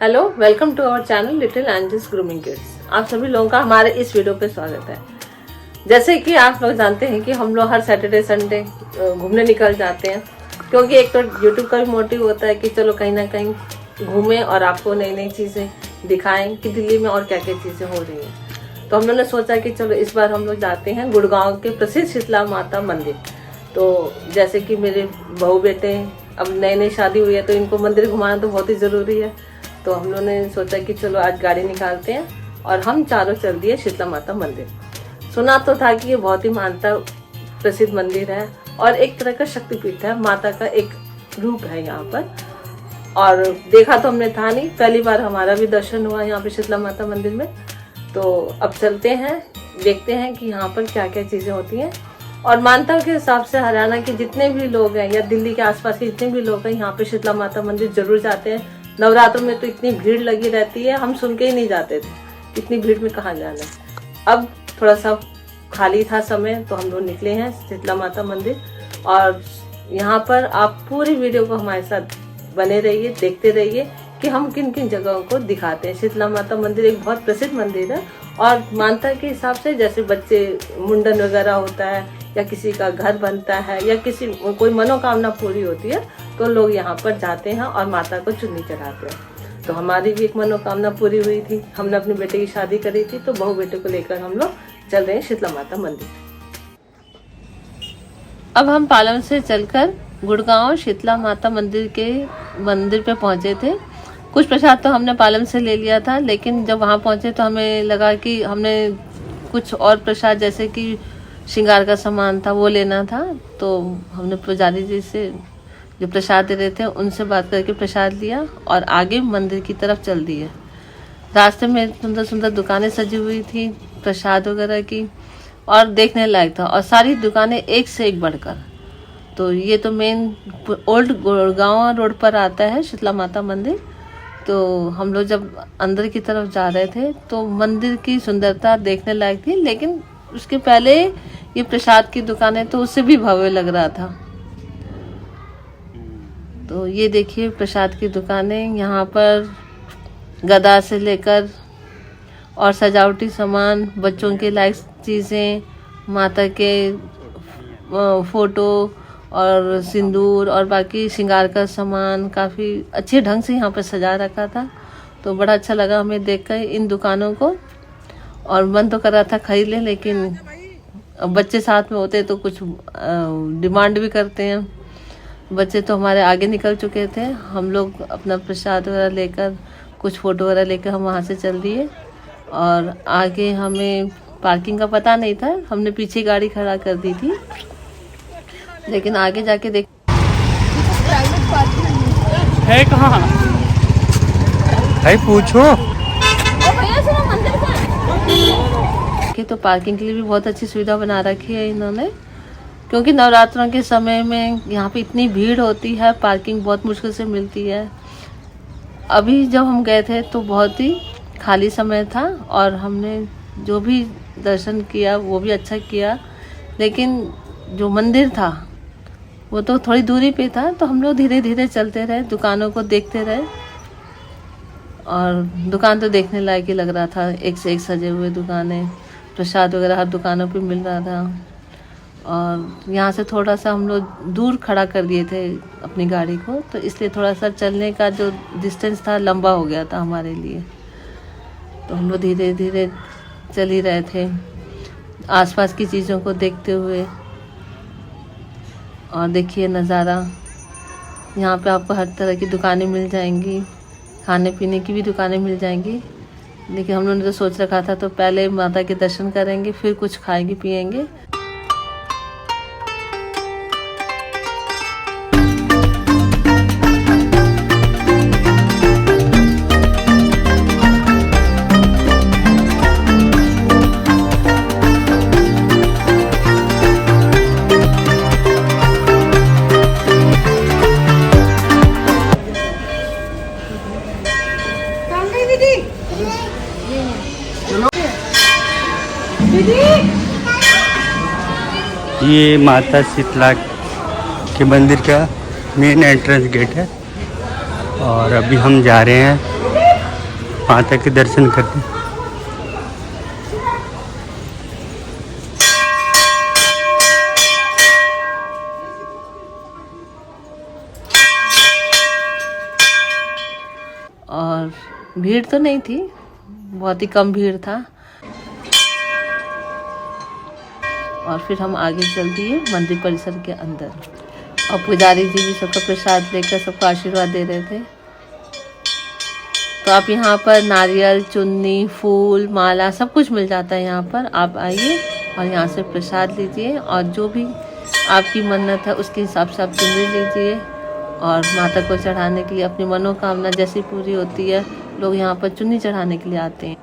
Hello, welcome to our channel little angels grooming kids. आप सभी लोगों का हमारे इस वीडियो पे स्वागत है। जैसे कि आप लोग जानते हैं कि हम लोग हर सैटरडे संडे घूमने निकल जाते हैं, क्योंकि एक तो यूट्यूब का भी मोटिव होता है कि चलो कहीं ना कहीं घूमें और आपको नई नई चीज़ें दिखाएं कि दिल्ली में और क्या क्या चीज़ें हो रही हैं। तो हम लोगों ने सोचा कि चलो इस बार हम लोग जाते हैं गुड़गांव के प्रसिद्ध शीतला माता मंदिर। तो जैसे कि मेरे बहू बेटे अब नई नई शादी हुई है तो इनको मंदिर घुमाना तो बहुत ही ज़रूरी है। तो हम लोगों ने सोचा कि चलो आज गाड़ी निकालते हैं और हम चारों चल दिए शीतला माता मंदिर। सुना तो था कि ये बहुत ही मान्यता प्रसिद्ध मंदिर है और एक तरह का शक्तिपीठ है, माता का एक रूप है यहाँ पर। और देखा तो हमने था नहीं, पहली बार हमारा भी दर्शन हुआ यहाँ पे शीतला माता मंदिर में। तो अब चलते हैं, देखते हैं कि यहाँ पर क्या क्या चीज़ें होती हैं। और मान्यता के हिसाब से हरियाणा के जितने भी लोग हैं या दिल्ली के आसपास के जितने भी लोग हैं यहाँ पे शीतला माता मंदिर जरूर जाते हैं। नवरात्रों में तो इतनी भीड़ लगी रहती है, हम सुन के ही नहीं जाते थे इतनी भीड़ में कहाँ जाना है। अब थोड़ा सा खाली था समय तो हम लोग निकले हैं शीतला माता मंदिर। और यहाँ पर आप पूरी वीडियो को हमारे साथ बने रहिए, देखते रहिए कि हम किन किन जगहों को दिखाते हैं। शीतला माता मंदिर एक बहुत प्रसिद्ध मंदिर है और मान्यता के हिसाब से जैसे बच्चे मुंडन वगैरह होता है या किसी का घर बनता है या किसी कोई मनोकामना पूरी होती है तो लोग यहाँ पर जाते हैं और माता को चुन्नी चढ़ाते हैं। तो हमारी भी एक मनोकामना पूरी हुई थी, हमने अपने बेटे की शादी करी थी तो बहू बेटे को लेकर हम लोग चल रहे हैं शीतला माता मंदिर। अब हम पालम से चलकर गुड़गांव शीतला माता मंदिर पे पहुंचे थे। कुछ प्रसाद तो हमने पालम से ले लिया था, लेकिन जब वहाँ पहुंचे तो हमें लगा कि हमने कुछ और प्रसाद जैसे कि श्रृंगार का सामान था वो लेना था। तो हमने पुजारी जी से जो प्रसाद दे रहे थे उनसे बात करके प्रसाद लिया और आगे मंदिर की तरफ चल दिए। रास्ते में सुंदर सुंदर दुकानें सजी हुई थी प्रसाद वगैरह की और देखने लायक था, और सारी दुकानें एक से एक बढ़कर। तो ये तो मेन ओल्ड गुड़गांव रोड पर आता है शीतला माता मंदिर। तो हम लोग जब अंदर की तरफ जा रहे थे तो मंदिर की सुंदरता देखने लायक थी, लेकिन उसके पहले ये प्रसाद की दुकानें तो उससे भी भव्य लग रहा था। तो ये देखिए प्रसाद की दुकानें, यहाँ पर गदा से लेकर और सजावटी सामान, बच्चों के लायक चीज़ें, माता के फोटो और सिंदूर और बाकी श्रृंगार का सामान काफ़ी अच्छे ढंग से यहाँ पर सजा रखा था। तो बड़ा अच्छा लगा हमें देखकर इन दुकानों को, और मन तो कर रहा था खरीद लें, लेकिन बच्चे साथ में होते तो कुछ डिमांड भी करते हैं। बच्चे तो हमारे आगे निकल चुके थे, हम लोग अपना प्रसाद वगैरह लेकर कुछ फ़ोटो वगैरह लेकर हम वहाँ से चल दिए। और आगे हमें पार्किंग का पता नहीं था, हमने पीछे गाड़ी खड़ा कर दी थी, लेकिन आगे जाके देख है कहाँ है पूछो तो पार्किंग के लिए भी बहुत अच्छी सुविधा बना रखी है इन्होंने, क्योंकि नवरात्रों के समय में यहाँ पे इतनी भीड़ होती है, पार्किंग बहुत मुश्किल से मिलती है। अभी जब हम गए थे तो बहुत ही खाली समय था और हमने जो भी दर्शन किया वो भी अच्छा किया, लेकिन जो मंदिर था वो तो थोड़ी दूरी पे था। तो हम लोग धीरे धीरे चलते रहे, दुकानों को देखते रहे, और दुकान तो देखने लायक ही लग रहा था, एक से एक सजे हुए दुकानें, प्रसाद वगैरह हर दुकानों पे मिल रहा था। और यहाँ से थोड़ा सा हम लोग दूर खड़ा कर दिए थे अपनी गाड़ी को, तो इसलिए थोड़ा सा चलने का जो डिस्टेंस था लंबा हो गया था हमारे लिए। तो हम लोग धीरे धीरे चल ही रहे थे आसपास की चीज़ों को देखते हुए। और देखिए नज़ारा, यहाँ पे आपको हर तरह की दुकानें मिल जाएंगी, खाने पीने की भी दुकानें मिल जाएंगी। लेकिन हम लोगों ने तो सोच रखा था तो पहले माता के दर्शन करेंगे फिर कुछ खाएंगे पिएंगे। ये माता शीतला के मंदिर का मेन एंट्रेंस गेट है और अभी हम जा रहे हैं माता के दर्शन करने। और भीड़ तो नहीं थी, बहुत ही कम भीड़ था। और फिर हम आगे चल दिए मंदिर परिसर के अंदर, और पुजारी जी भी सबका प्रसाद लेकर सबको आशीर्वाद दे रहे थे। तो आप यहाँ पर नारियल, चुन्नी, फूल, माला सब कुछ मिल जाता है यहाँ पर। आप आइए और यहाँ से प्रसाद लीजिए, और जो भी आपकी मन्नत है उसके हिसाब से आप चुन्नी लीजिए, और माता को चढ़ाने के लिए अपनी मनोकामना जैसी पूरी होती है, लोग यहाँ पर चुन्नी चढ़ाने के लिए आते हैं।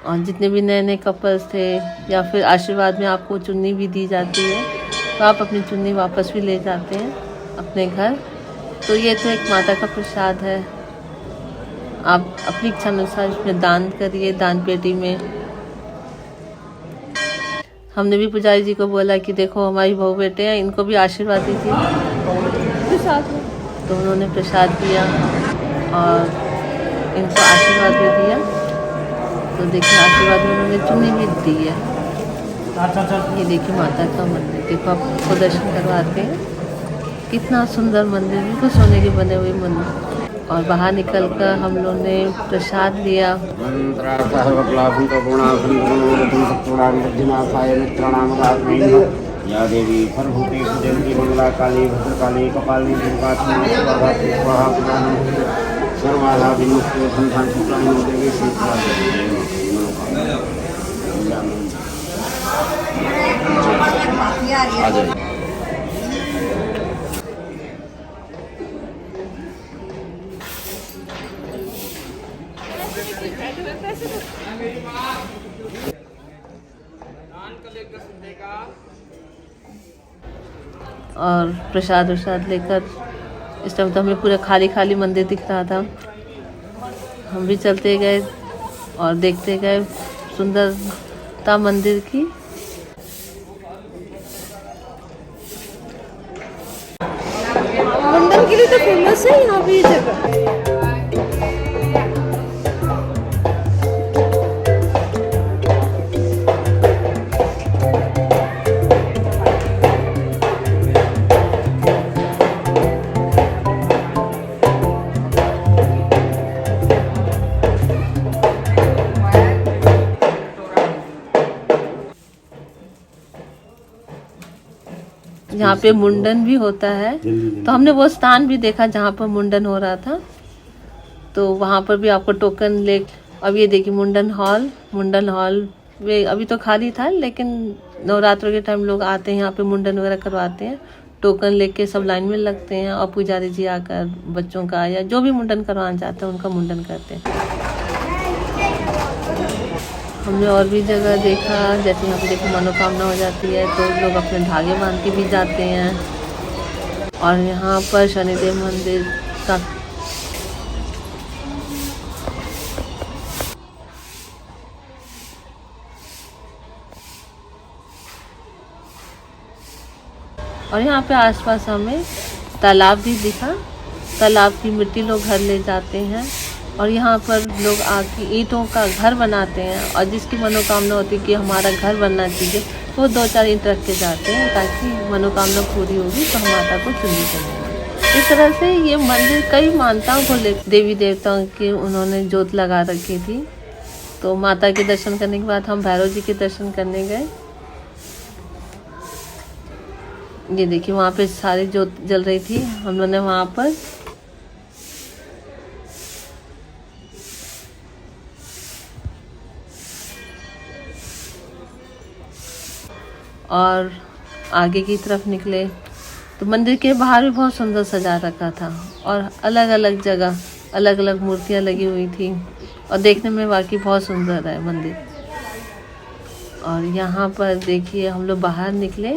और जितने भी नए नए कपल्स थे या फिर आशीर्वाद में आपको चुन्नी भी दी जाती है, तो आप अपनी चुन्नी वापस भी ले जाते हैं अपने घर। तो ये तो एक माता का प्रसाद है। आप अपनी इच्छा अनुसार इसमें दान करिए, दान पेटी में। हमने भी पुजारी जी को बोला कि देखो हमारी बहू बेटे हैं, इनको भी आशीर्वाद दीजिए प्रसाद में। तो उन्होंने प्रसाद दिया और इनको आशीर्वाद भी दिया। तो देखिए आशीर्वाद में उन्होंने चुन्नी भी दी है। ये देखिए माता का मंदिर, देखो आपको दर्शन करवाते हैं। कितना सुंदर मंदिर, बिल्कुल सोने के बने हुए मंदिर। और बाहर निकल कर हम लोगों ने प्रसाद लिया। या देवी सर्वभूते जयंती मंगला काली भद्रकाली कपालिनी दुर्गा सर्वाधा विमुक्ति संतान सुप्राणी देवी शीतला और प्रसाद वरसाद लेकर इस टाइम तो हमें पूरा खाली खाली मंदिर दिख रहा था। हम भी चलते गए और देखते गए सुंदरता मंदिर की। मुंडन के लिए तो फेमस है यहाँ भी जगह। यहाँ पे मुंडन भी होता है, तो हमने वो स्थान भी देखा जहाँ पर मुंडन हो रहा था। तो वहाँ पर भी आपको टोकन ले। अब ये देखिए मुंडन हॉल वे अभी तो खाली था, लेकिन नवरात्रों के टाइम लोग आते हैं यहाँ पे मुंडन वगैरह करवाते हैं। टोकन लेके सब लाइन में लगते हैं, और पुजारी जी आकर बच्चों का या जो भी मुंडन करवाना चाहते हैं उनका मुंडन करते हैं। हमने और भी जगह देखा, जैसे यहाँ पे देखो मनोकामना हो जाती है तो लोग अपने धागे बांध के भी जाते हैं। और यहाँ पर शनिदेव मंदिर का और यहाँ पे आसपास हमें तालाब भी दिखा। तालाब की मिट्टी लोग घर ले जाते हैं, और यहाँ पर लोग आके ईंटों का घर बनाते हैं, और जिसकी मनोकामना होती है कि हमारा घर बनना चाहिए, वो 2-4 ईंट रख के जाते हैं ताकि मनोकामना पूरी होगी तो हम माता को चुन्नी करेंगे। इस तरह से ये मंदिर कई मान्यताओं को ले देवी देवताओं की उन्होंने जोत लगा रखी थी। तो माता के दर्शन करने के बाद हम भैरव जी के दर्शन करने गए। ये देखिए वहाँ पे सारी जोत जल रही थी, हम लोगों ने वहाँ पर और आगे की तरफ निकले तो मंदिर के बाहर भी बहुत सुंदर सजा रखा था, और अलग अलग जगह अलग अलग मूर्तियाँ लगी हुई थी, और देखने में वाकई बहुत सुंदर है मंदिर। और यहाँ पर देखिए हम लोग बाहर निकले,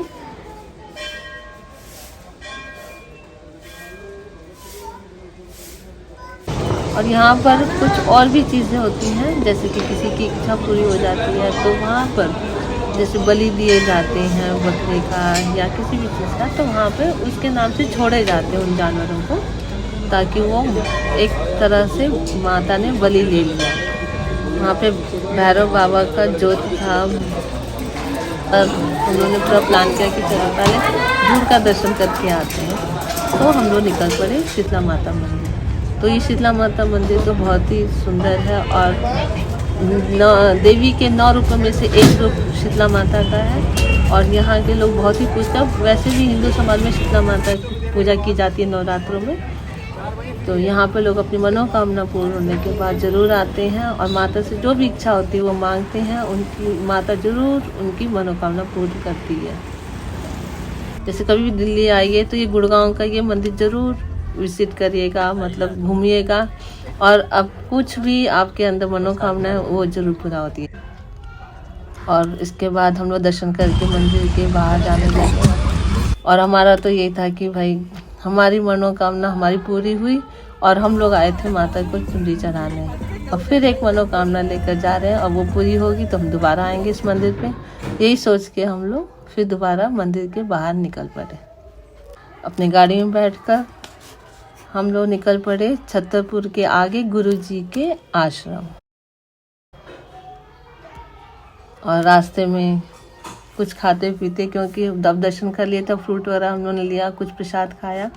और यहाँ पर कुछ और भी चीज़ें होती हैं, जैसे कि किसी की इच्छा पूरी हो जाती है तो वहाँ पर जैसे बलि दिए जाते हैं बकरे का या किसी भी चीज़ का, तो वहाँ पे उसके नाम से छोड़े जाते हैं उन जानवरों को। ताकि वो एक तरह से माता ने बलि ले लिया। वहाँ पे भैरव बाबा का जोत था और उन्होंने पूरा प्लान किया कि चलो पहले दूर का दर्शन करके आते हैं। तो हम लोग निकल पड़े शीतला माता मंदिर। तो ये शीतला माता मंदिर तो बहुत ही सुंदर है और देवी के 9 रूपों में से एक रूप शीतला माता का है और यहाँ के लोग बहुत ही पूजते हैं। वैसे भी हिंदू समाज में शीतला माता की पूजा की जाती है नवरात्रों में। तो यहाँ पे लोग अपनी मनोकामना पूर्ण होने के बाद ज़रूर आते हैं और माता से जो भी इच्छा होती है वो मांगते हैं, उनकी माता ज़रूर उनकी मनोकामना पूर्ण करती है। जैसे कभी भी दिल्ली आइए तो ये गुड़गांव का ये मंदिर ज़रूर विजिट करिएगा, मतलब घूमिएगा और अब कुछ भी आपके अंदर मनोकामना है वो ज़रूर पूरा होती है। और इसके बाद हम लोग दर्शन करके मंदिर के बाहर जाने लगे और हमारा तो यही था कि भाई हमारी मनोकामना हमारी पूरी हुई और हम लोग आए थे माता को चुनरी चढ़ाने और फिर एक मनोकामना लेकर जा रहे हैं और वो पूरी होगी तो हम दोबारा आएंगे इस मंदिर पे। यही सोच के हम लोग फिर दोबारा मंदिर के बाहर निकल पड़े। अपनी गाड़ी में बैठकर हम लोग निकल पड़े छतरपुर के आगे गुरुजी के आश्रम। और रास्ते में कुछ खाते पीते, क्योंकि जब दर्शन कर लिए तब फ्रूट वगैरह हम लोगों ने लिया, कुछ प्रसाद खाया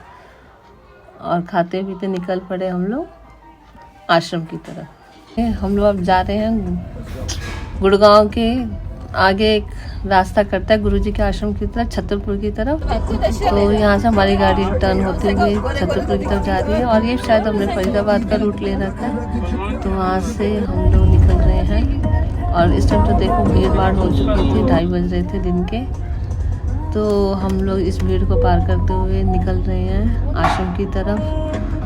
और खाते पीते निकल पड़े हम लोग आश्रम की तरफ। हम लोग अब जा रहे हैं गुड़गांव के आगे एक रास्ता करता है गुरुजी के आश्रम की तरफ, छतरपुर की तरफ। तो यहाँ से हमारी गाड़ी टर्न होते हुए छतरपुर की तरफ जा रही है और ये शायद हमने फरीदाबाद का रूट ले रखा है। तो वहाँ से हम लोग निकल रहे हैं और इस टाइम तो देखो भीड़ भाड़ हो चुकी थी, 2:30 बज रहे थे दिन के। तो हम लोग इस भीड़ को पार करते हुए निकल रहे हैं आश्रम की तरफ।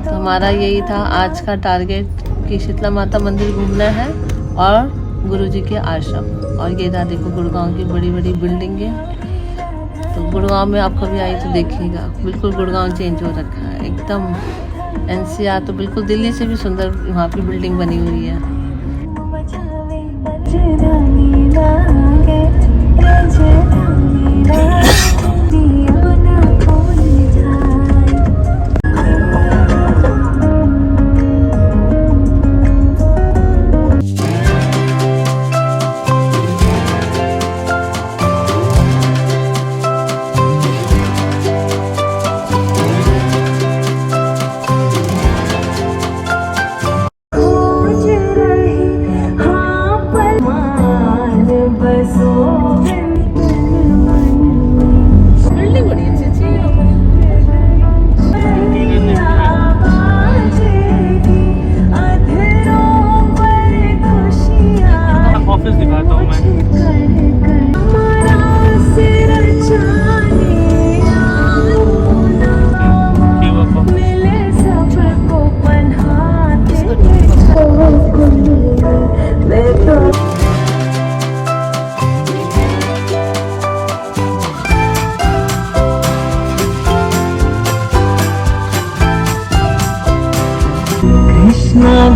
तो हमारा यही था आज का टारगेट कि शीतला माता मंदिर घूमना है और गुरुजी के आश्रम। और ये रहा देखो गुड़गांव की बड़ी बड़ी बिल्डिंगें। तो गुड़गांव में आप कभी आए तो देखिएगा, बिल्कुल गुड़गांव चेंज हो रखा है एकदम। NCR तो बिल्कुल दिल्ली से भी सुंदर वहाँ की बिल्डिंग बनी हुई है।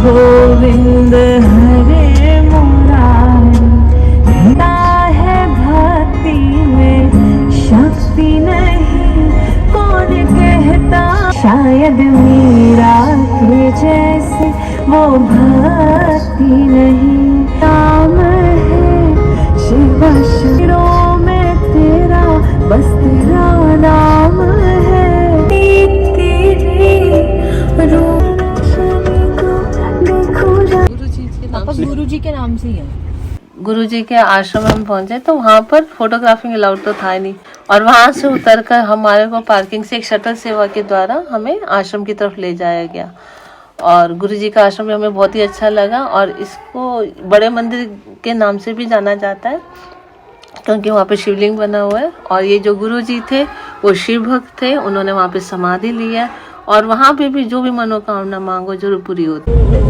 गोविंद हरे मुरारी, है भक्ति में शक्ति नहीं कौन कहता, शायद मीरा के जैसे वो भक्ति नहीं। राम है शिव शिरों में तेरा, बस तेरा नाम है। गुरुजी के नाम से ही है। गुरुजी के आश्रम में हम पहुंचे तो वहाँ पर फोटोग्राफिंग अलाउड तो था नहीं और वहाँ से उतरकर हमारे को पार्किंग से एक शटल सेवा के द्वारा हमें आश्रम की तरफ ले जाया गया। और गुरुजी का आश्रम भी हमें बहुत ही अच्छा लगा और इसको बड़े मंदिर के नाम से भी जाना जाता है क्योंकि वहाँ पे शिवलिंग बना हुआ है और ये जो गुरुजी थे वो शिव भक्त थे, उन्होंने वहाँ पे समाधि ली है और वहाँ पे भी जो भी मनोकामना मांगो जरूर पूरी होती है।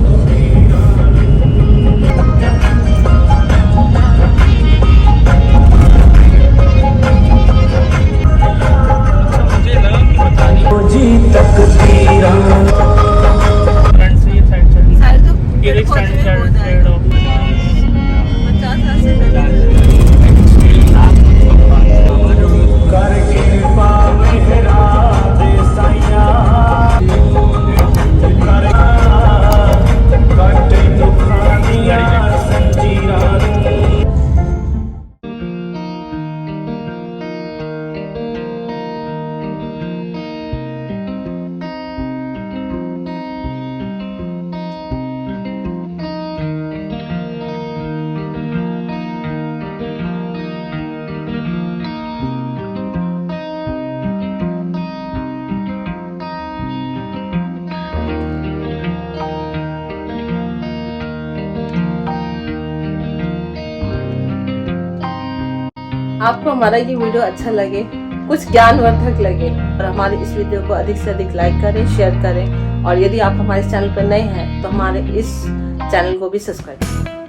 आपको हमारा ये वीडियो अच्छा लगे, कुछ ज्ञानवर्धक लगे और हमारे इस वीडियो को अधिक से अधिक लाइक करें, शेयर करें और यदि आप हमारे चैनल पर नए हैं तो हमारे इस चैनल को भी सब्सक्राइब करें।